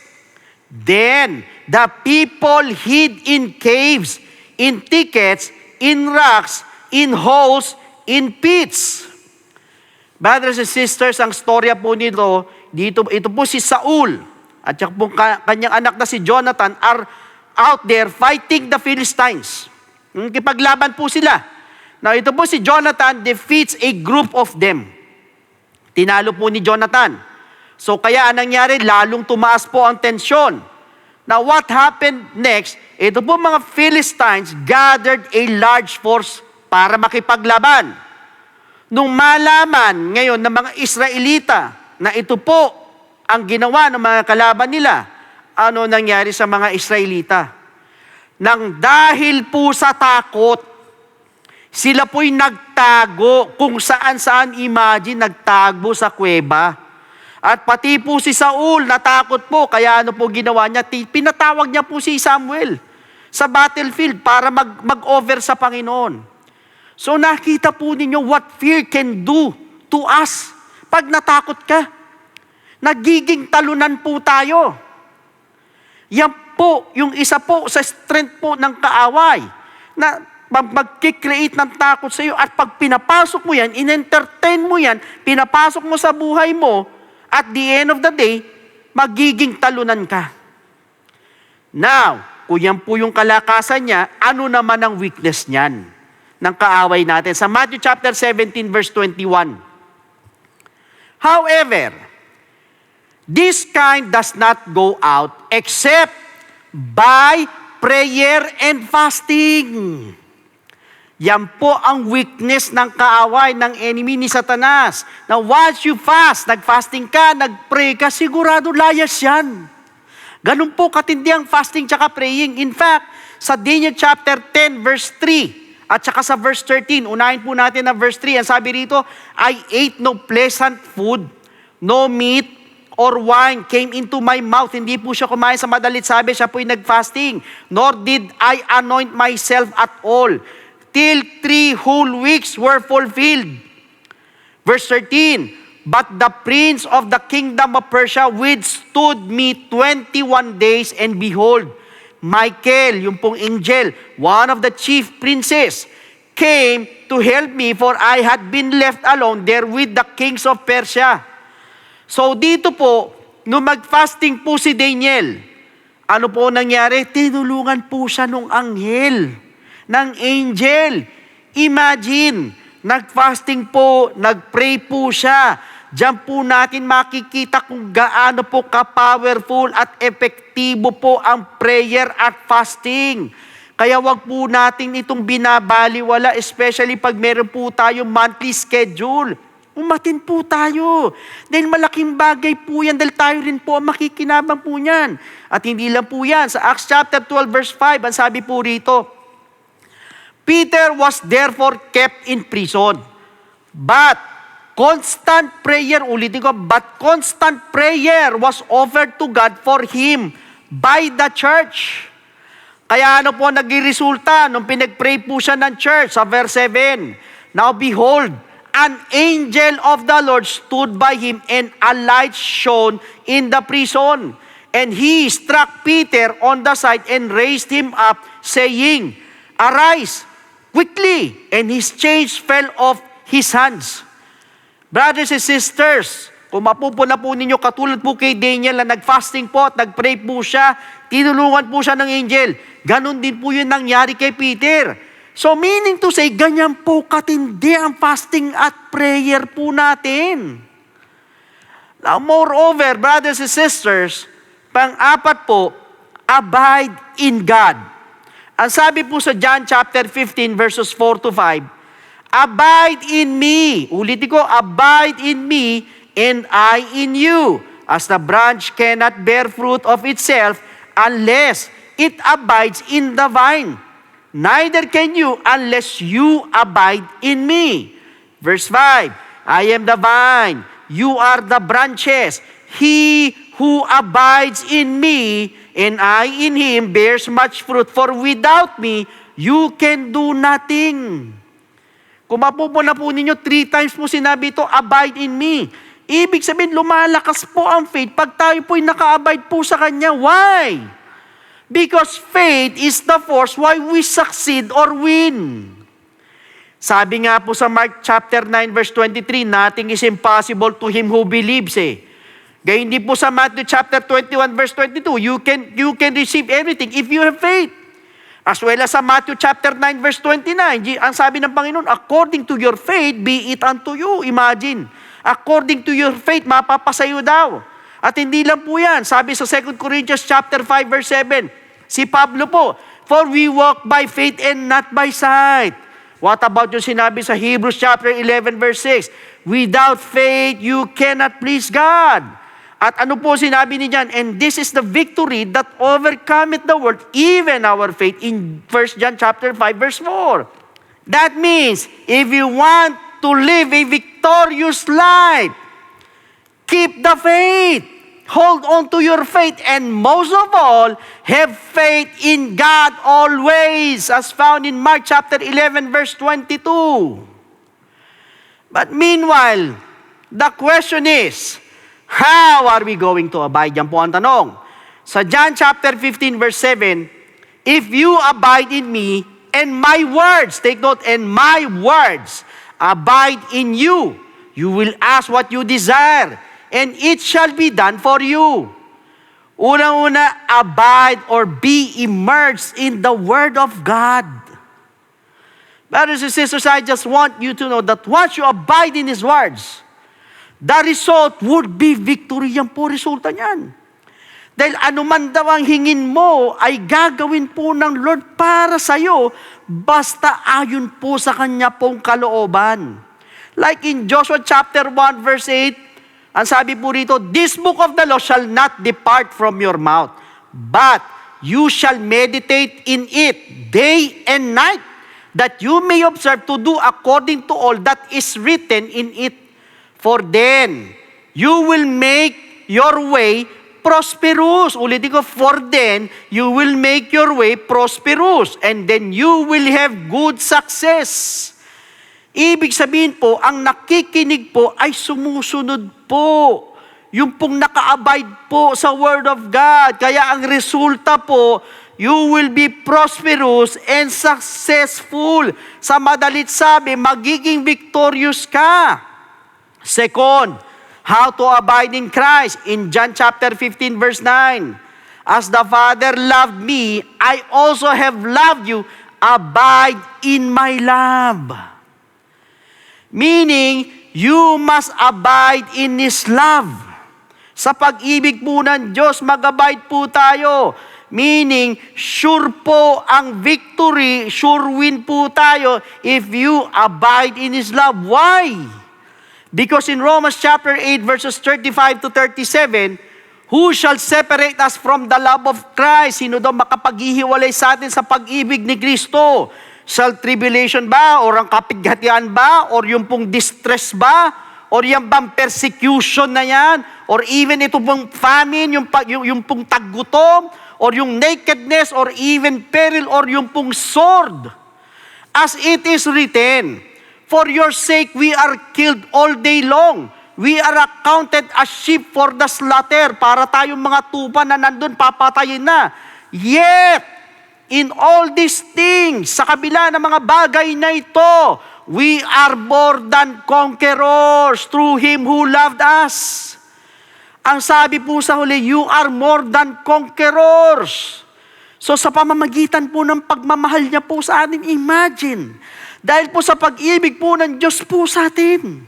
Then the people hid in caves, in thickets, in rocks, in holes, in pits. Brothers and sisters, ang storya po ito po si Saul at saka po kanyang anak na si Jonathan are out there fighting the Philistines. Kipaglaban po sila. Now, ito po si Jonathan defeats a group of them. Tinalo po ni Jonathan. So, kaya anong nangyari? Lalong tumaas po ang tensyon. Now, what happened next? Ito po mga Philistines gathered a large force para makipaglaban. Nung malaman ngayon ng mga Israelita na ito po ang ginawa ng mga kalaban nila, ano nangyari sa mga Israelita? Nang dahil po sa takot, sila po'y nagtago kung saan-saan, imagine, nagtago sa kuweba. At pati po si Saul, natakot po, kaya ano po ginawa niya? Pinatawag niya po si Samuel sa battlefield para mag-over sa Panginoon. So nakita po ninyo what fear can do to us. Pag natakot ka, nagiging talunan po tayo. Yan po, yung isa po sa strength po ng kaaway, na mag-create ng takot sa iyo, at pag pinapasok mo yan, in-entertain mo yan, pinapasok mo sa buhay mo, at the end of the day, magiging talunan ka. Now, kung yan po yung kalakasan niya, ano naman ang weakness niyan ng kaaway natin? Sa Matthew chapter 17 verse 21. However, this kind does not go out except by prayer and fasting. Yan po ang weakness ng kaaway, ng enemy ni Satanas. Na once you fast, nag-fasting ka, nag-pray ka, sigurado layas yan. Ganun po katindi ang fasting tsaka praying. In fact, sa Daniel chapter 10 verse 3 at tsaka sa verse 13, unahin po natin na verse 3. Ang sabi rito, I ate no pleasant food, no meat or wine came into my mouth. Hindi po siya kumain sa madalit sabi, siya po'y nag-fasting. Nor did I anoint myself at all, till 3 whole weeks were fulfilled. Verse 13, but the prince of the kingdom of Persia withstood me 21 days, and behold, Michael, yung pong angel, one of the chief princes, came to help me, for I had been left alone there with the kings of Persia. So dito po, nung mag-fasting po si Daniel, ano po nangyari? Tinulungan po siya nung anghel, ng angel. Imagine, nag-fasting po, nag-pray po siya. Diyan po natin makikita kung gaano po ka-powerful at epektibo po ang prayer at fasting. Kaya wag po natin itong binabaliwala, especially pag meron po tayong monthly schedule. Umatin po tayo. Dahil malaking bagay po yan, dahil tayo rin po ang makikinabang po niyan. At hindi lang po yan. Sa Acts chapter 12 verse 5, ang sabi po rito, Peter was therefore kept in prison. But constant prayer, ulitin ko, but constant prayer was offered to God for him by the church. Kaya ano po naging-resulta nung pinag-pray po siya ng church sa verse 7? Now behold, an angel of the Lord stood by him, and a light shone in the prison. And he struck Peter on the side and raised him up, saying, Arise quickly, and his chains fell off his hands. Brothers and sisters, kung mapupuna po ninyo, katulad po kay Daniel na nag-fasting po at nag-pray po siya, tinulungan po siya ng angel. Ganon din po yun nangyari kay Peter. So meaning to say, ganyan po katindi ang fasting at prayer po natin. Now moreover, brothers and sisters, pang-apat po, abide in God. Ang sabi po sa John chapter 15 verses 4 to 5, abide in me. Ulitin ko, abide in me and I in you. As the branch cannot bear fruit of itself unless it abides in the vine, neither can you unless you abide in me. Verse 5, I am the vine, you are the branches. He who abides in me and I in him bears much fruit, for without me, you can do nothing. Kung mapupuna po ninyo, 3 times mo sinabi ito, abide in me. Ibig sabihin, lumalakas po ang faith pag tayo po'y naka-abide po sa Kanya. Why? Because faith is the force why we succeed or win. Sabi nga po sa Mark chapter 9 verse 23, nothing is impossible to him who believes Gayun din po sa Matthew chapter 21 verse 22, you can receive everything if you have faith. As well as sa Matthew chapter 9 verse 29, ang sabi ng Panginoon, according to your faith, be it unto you. Imagine, according to your faith, mapapasayo daw. At hindi lang po yan. Sabi sa 2 Corinthians chapter 5 verse 7, si Pablo po, for we walk by faith and not by sight. What about yung sinabi sa Hebrews chapter 11 verse 6? Without faith, you cannot please God. At ano po sinabi ni John? And this is the victory that overcometh the world, even our faith in 1 John chapter 5 verse 4. That means, if you want to live a victorious life, keep the faith. Hold on to your faith, and most of all, have faith in God always, as found in Mark chapter 11 verse 22. But meanwhile, the question is, how are we going to abide? Yan po ang tanong. Sa John chapter 15 verse 7, if you abide in me, and my words, take note, and my words abide in you, you will ask what you desire, and it shall be done for you. Unang-una, abide or be immersed in the Word of God. Brothers and sisters, I just want you to know that once you abide in His words, the result would be victory. Yan po resulta niyan. Dahil anuman daw ang hingin mo, ay gagawin po ng Lord para sa'yo, basta ayon po sa Kanya pong kalooban. Like in Joshua chapter 1 verse 8, ang sabi po rito, this book of the law shall not depart from your mouth, but you shall meditate in it day and night, that you may observe to do according to all that is written in it. For then you will make your way prosperous. Ulitin ko, for then you will make your way prosperous, and then you will have good success. Ibig sabihin po, ang nakikinig po ay sumusunod po. Yung pong naka-abide po sa Word of God. Kaya ang resulta po, you will be prosperous and successful. Sa madalit sabi, magiging victorious ka. Second, how to abide in Christ. In John chapter 15 verse 9, as the Father loved me, I also have loved you. Abide in my love. Meaning, you must abide in His love. Sa pag-ibig po ng Diyos, mag-abide po tayo. Meaning, sure po ang victory, sure win po tayo if you abide in His love. Why? Because in Romans chapter 8 verses 35 to 37, who shall separate us from the love of Christ? Sino daw makapaghihiwalay sa atin sa pag-ibig ni Kristo? Shall tribulation ba? Or ang kapighatian ba? Or yung pong distress ba? Or yung bang persecution na yan? Or even ito pong famine, yung pong taggutom? Or yung nakedness? Or even peril? Or yung pong sword? As it is written, for your sake we are killed all day long. We are accounted as sheep for the slaughter. Para tayong mga tupa na nandun, papatayin na. Yet, in all these things, sa kabila ng mga bagay na ito, we are more than conquerors through Him who loved us. Ang sabi po sa huli, you are more than conquerors. So sa pamamagitan po ng pagmamahal niya po sa atin, imagine, dahil po sa pag-ibig po ng Diyos po sa atin.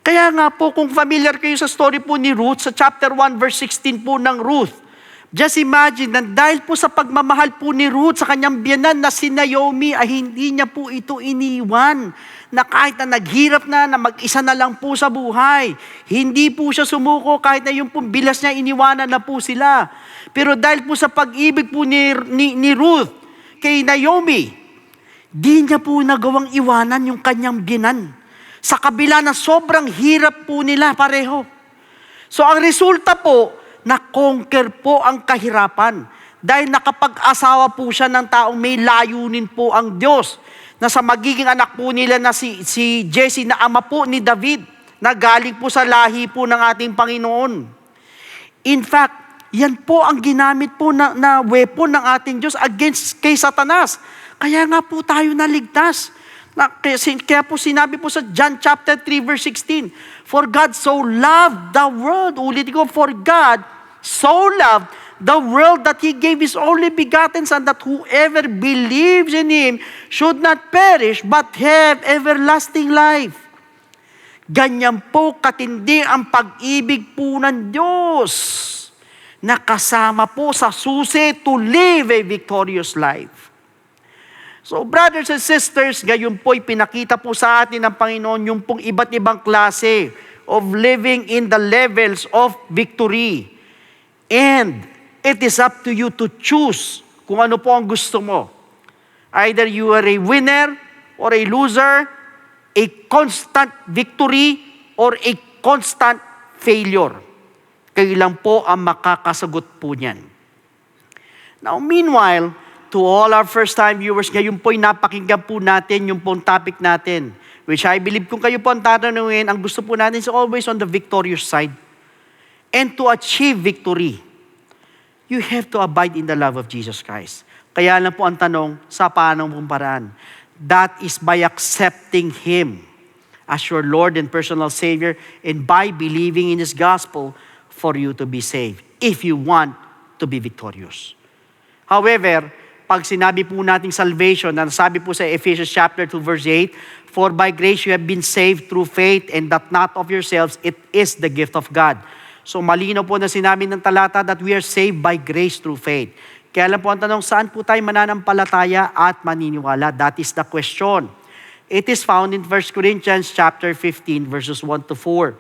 Kaya nga po, kung familiar kayo sa story po ni Ruth, sa chapter 1 verse 16 po ng Ruth, just imagine na dahil po sa pagmamahal po ni Ruth sa kanyang biyanan na si Naomi, ay hindi niya po ito iniwan. Na kahit na naghirap na mag-isa na lang po sa buhay, hindi po siya sumuko kahit na yung pong bilas niya iniwanan na po sila. Pero dahil po sa pag-ibig po ni Ruth kay Naomi, di niya po nagawang iwanan yung kanyang biyanan. Sa kabila na sobrang hirap po nila pareho. So ang resulta po, na-conquer po ang kahirapan. Dahil nakapag-asawa po siya ng taong may layunin po ang Diyos. Na sa magiging anak po nila na si Jesse na ama po ni David, na galing po sa lahi po ng ating Panginoon. In fact, yan po ang ginamit po na weapon ng ating Diyos against kay Satanas. Kaya nga po tayo naligtas. Kaya po sinabi po sa John chapter 3 verse 16, for God so loved the world. Ulitin ko, for God so loved the world that He gave His only begotten Son, that whoever believes in Him should not perish but have everlasting life. Ganyan po katindi ang pag-ibig po ng Diyos na kasama po sa susi to live a victorious life. So brothers and sisters, gayon po'y pinakita po sa atin ng Panginoon yung pong iba't ibang klase of living in the levels of victory. And it is up to you to choose kung ano po ang gusto mo. Either you are a winner or a loser, a constant victory or a constant failure. Kayo lang po ang makakasagot po niyan. Now meanwhile, to all our first-time viewers, ngayon po'y napakinggan po natin yung pong topic natin, which I believe kung kayo po ang tatanungin, ang gusto po natin is always on the victorious side. And to achieve victory, you have to abide in the love of Jesus Christ. Kaya lang po ang tanong, sa paanong pong paraan? That is by accepting Him as your Lord and personal Savior and by believing in His gospel for you to be saved, if you want to be victorious. However, pag sinabi po nating salvation, na sabi po sa Ephesians chapter 2 verse 8, for by grace you have been saved through faith, and that not of yourselves, it is the gift of God. So malinaw po na sinabi ng talata that we are saved by grace through faith. Kaya lang po ang tanong, saan po tayo mananampalataya at maniniwala? That is the question. It is found in 1 Corinthians chapter 15 verses 1 to 4.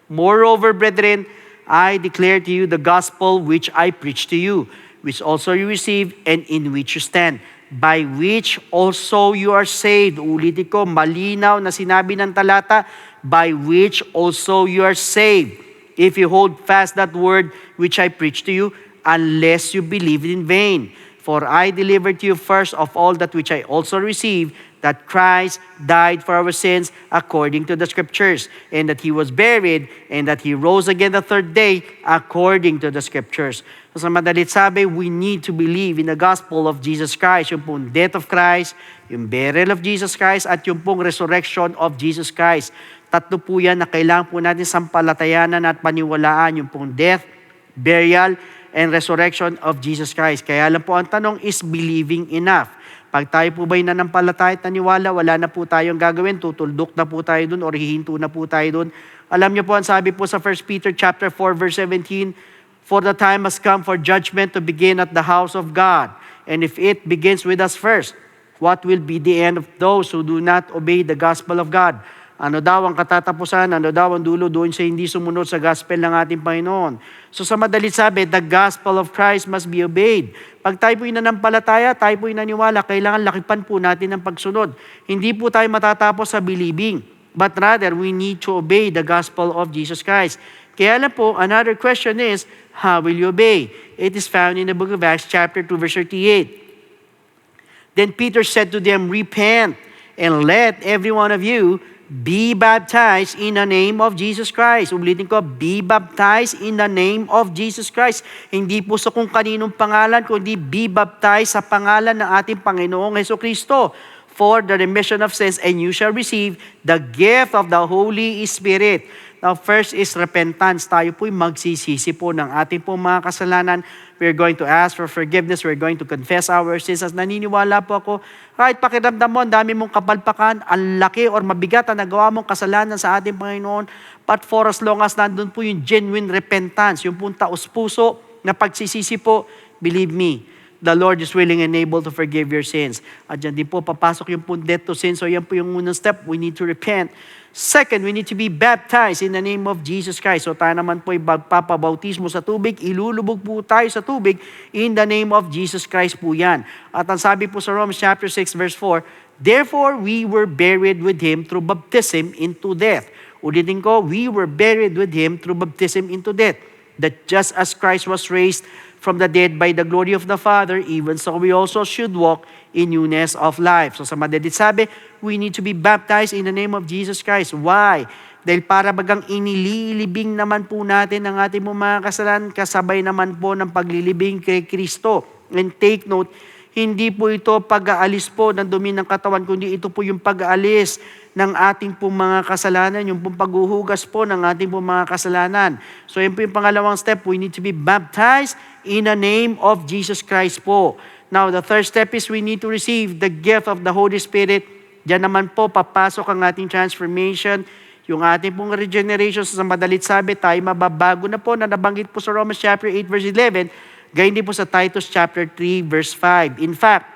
Moreover, brethren, I declare to you the gospel which I preach to you, which also you received and in which you stand, by which also you are saved. Ulitin ko, malinaw na sinabi ng talata, by which also you are saved, if you hold fast that word which I preach to you, unless you believe in vain. For I delivered to you first of all that which I also received, that Christ died for our sins according to the Scriptures, and that He was buried, and that He rose again the third day according to the Scriptures. So sa madalit sabi, we need to believe in the gospel of Jesus Christ, yung pong death of Christ, yung burial of Jesus Christ, at yung pong resurrection of Jesus Christ. Tatlo po yan na kailangan po natin sampalatayanan at paniwalaan, yung pong death, burial, and resurrection of Jesus Christ. Kaya lang po ang tanong, is believing enough? Pag tayo po ba'y nanampalataya at naniwala, wala na po tayong gagawin, tutuldok na po tayo dun, or hihinto na po tayo dun. Alam niyo po, ang sabi po sa 1 Peter chapter 4 verse 17, for the time has come for judgment to begin at the house of God. And if it begins with us first, what will be the end of those who do not obey the gospel of God? Ano daw ang katatapusan? Ano daw ang dulo doon sa hindi sumunod sa gospel ng ating Panginoon? So sa madalit sabi, the gospel of Christ must be obeyed. Pag tayo po'y nanampalataya, tayo po'y naniwala, kailangan lakipan po natin ang pagsunod. Hindi po tayo matatapos sa believing, but rather we need to obey the gospel of Jesus Christ. Kaya lang po, another question is, how will you obey? It is found in the book of Acts chapter 2 verse 38. Then Peter said to them, repent, and let every one of you be baptized in the name of Jesus Christ. Ulitin ko, be baptized in the name of Jesus Christ. Hindi po sa kung kaninong pangalan, kundi be baptized sa pangalan ng ating Panginoong Jesucristo for the remission of sins, and you shall receive the gift of the Holy Spirit. Now, first is repentance. Tayo po'y magsisisi po ng ating pong mga kasalanan. We're going to ask for forgiveness. We're going to confess our sins. As naniniwala po ako, kahit pakiramdam mo, ang dami mong kapalpakan, ang laki or mabigat ang nagawa mong kasalanan sa ating Panginoon. But for as long as nandun po yung genuine repentance, yung pong taos-puso na pagsisisi po, believe me, the Lord is willing and able to forgive your sins. At dyan din po, papasok yung pong death to sin. So yan po yung unang step. We need to repent. Second, we need to be baptized in the name of Jesus Christ. So tayo naman po magpapabautismo sa tubig, ilulubog po tayo sa tubig in the name of Jesus Christ po yan. At ang sabi po sa Romans chapter 6 verse 4, therefore we were buried with Him through baptism into death. Ulitin ko, we were buried with Him through baptism into death. That just as Christ was raised from the dead by the glory of the Father, even so we also should walk in newness of life. So sa madedit sabi, we need to be baptized in the name of Jesus Christ. Why? Dahil para bagang inililibing naman po natin ang ating mga kasalanan, kasabay naman po ng paglilibing kay Kristo. And take note, hindi po ito pag-aalis po ng dumi ng katawan, kundi ito po yung pag-aalis ng ating pong mga kasalanan, yung pong paghuhugas po ng ating pong mga kasalanan. So yun po yung pangalawang step, we need to be baptized in the name of Jesus Christ po. Now, the third step is we need to receive the gift of the Holy Spirit. Diyan naman po papasok ang ating transformation, yung ating pong regeneration. Sa madalit sabi, tayo mababago na po na nabanggit po sa Romans chapter 8 verse 11, gayon din po sa Titus chapter 3 verse 5. In fact,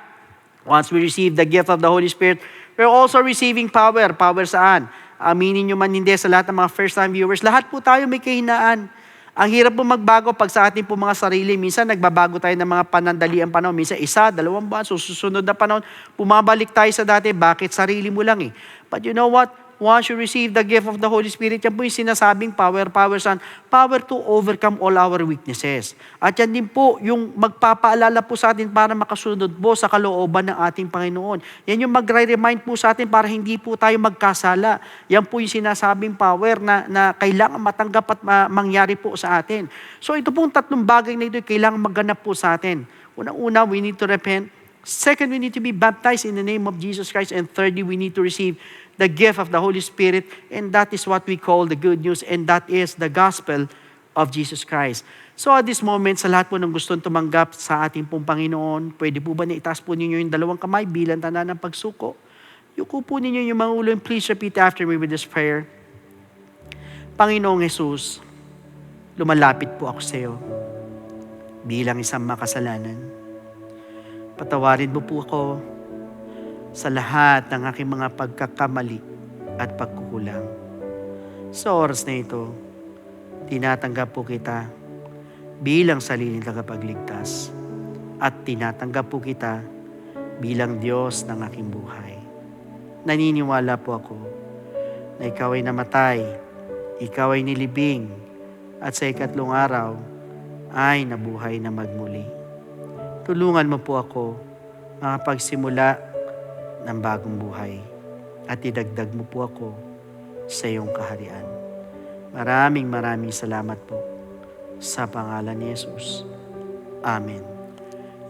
once we receive the gift of the Holy Spirit, we're also receiving power. Power saan? Aminin nyo man hindi sa lahat ng mga first-time viewers, lahat po tayo may kahinaan. Ang hirap po magbago pag sa ating po mga sarili. Minsan nagbabago tayo ng mga panandaliang panahon. Minsan 1, 2 buwan, susunod na panahon, pumabalik tayo sa dati. Bakit? Sarili mo lang eh. But you know what? Once you receive the gift of the Holy Spirit, yan po yung sinasabing power saan? Power to overcome all our weaknesses. At yan din po yung magpapaalala po sa atin para makasunod po sa kalooban ng ating Panginoon. Yan yung magre-remind po sa atin para hindi po tayo magkasala. Yan po yung sinasabing power na kailangan matanggap at mangyari po sa atin. So ito pong tatlong bagay na ito kailangan magganap po sa atin. Unang-una, we need to repent. Second, we need to be baptized in the name of Jesus Christ. And thirdly, we need to receive the gift of the Holy Spirit, and that is what we call the good news, and that is the gospel of Jesus Christ. So at this moment, sa lahat po ng gustong tumanggap sa ating pong Panginoon, pwede po ba na itaas po ninyo yung dalawang kamay bilang tanda ng pagsuko? Yuko po ninyo yung mga ulo, and please repeat after me with this prayer. Panginoong Jesus, lumalapit po ako sa iyo bilang isang makasalanan. Patawarin mo po ako sa lahat ng aking mga pagkakamali at pagkukulang. Sa oras na ito, tinatanggap po kita bilang sariling tagapagligtas at tinatanggap po kita bilang Diyos ng aking buhay. Naniniwala po ako na ikaw ay namatay, ikaw ay nilibing, at sa ikatlong araw ay nabuhay na magmuli. Tulungan mo po ako makapagsimula ng bagong buhay at idagdag mo po ako sa iyong kaharian. Maraming salamat po sa pangalan ni Jesus. Amen.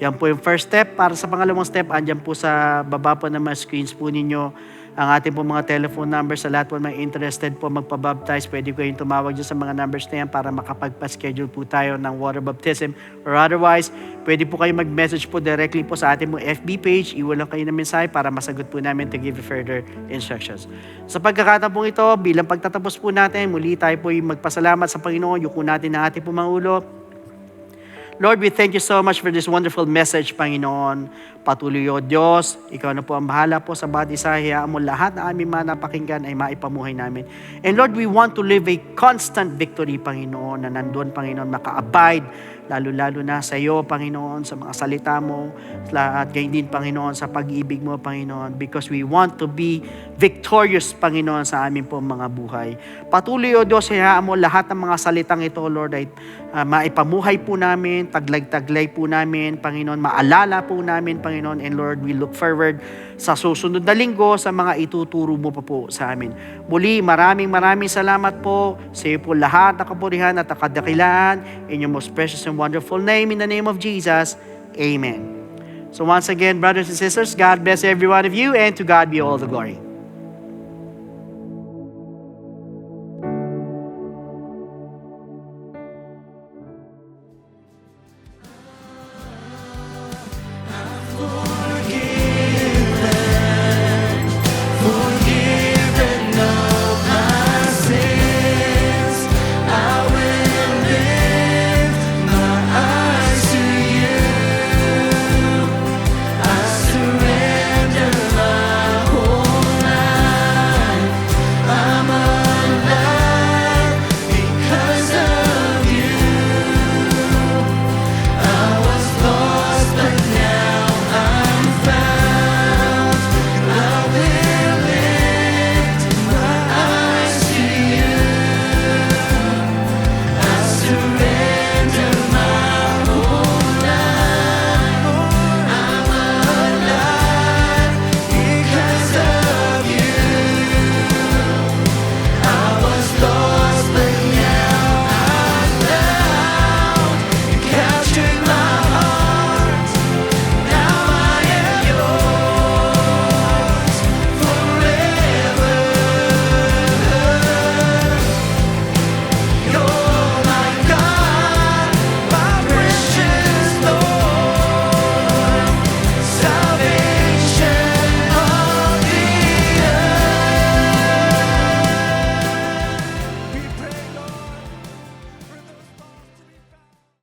Yan po yung first step. Para sa pangalawang step, andyan po sa baba po ng mga screens po ninyo ang ating po mga telephone numbers. Sa lahat po mga interested po magpabaptize, pwede ko yung tumawag dyan sa mga numbers na yan para makapagpa-schedule po tayo ng water baptism. Or otherwise, pwede po kayo mag-message po directly po sa ating po FB page. Iwan lang kayo ng mensahe para masagot po namin to give you further instructions. Sa pagkakataon po ito, bilang pagtatapos po natin, muli tayo po yung magpasalamat sa Panginoon. Yuko natin ang ating po mga ulo. Lord, we thank you so much for this wonderful message, Panginoon. Patuloy, O Diyos, ikaw na po ang bahala po sa bawat isa. Hayaan mo lahat na aming mga napakinggan ay maipamuhay namin. And Lord, we want to live a constant victory, Panginoon, na nandun, Panginoon, maka-abide, lalo-lalo na sa iyo, Panginoon, sa mga salita mo, at gayon din, Panginoon, sa pag-ibig mo, Panginoon, because we want to be victorious, Panginoon, sa amin po mga buhay. Patuloy, O Diyos, hayaan mo lahat ng mga salitang ito, Lord, ay maipamuhay po namin, taglay-taglay po namin, Panginoon, maalala po namin, Panginoon, and Lord, we look forward sa susunod na linggo sa mga ituturo mo pa po sa amin. Muli, maraming salamat po sa iyo po lahat na kapurihan at kadakilaan in your most precious and wonderful name, in the name of Jesus. Amen. So once again, brothers and sisters, God bless every one of you, and to God be all the glory.